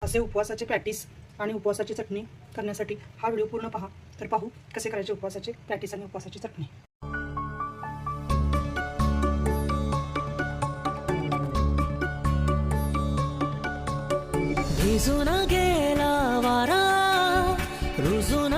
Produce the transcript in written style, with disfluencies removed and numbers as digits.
असे उपवासाचे पॅटीस आणि उपवासाची चटणी करण्यासाठी हा व्हिडिओ पूर्ण पहा. तर पाहू कसे करायचे उपवासाचे पॅटीस आणि उपवासाची चटणी. भिजून गेला वारा रुजून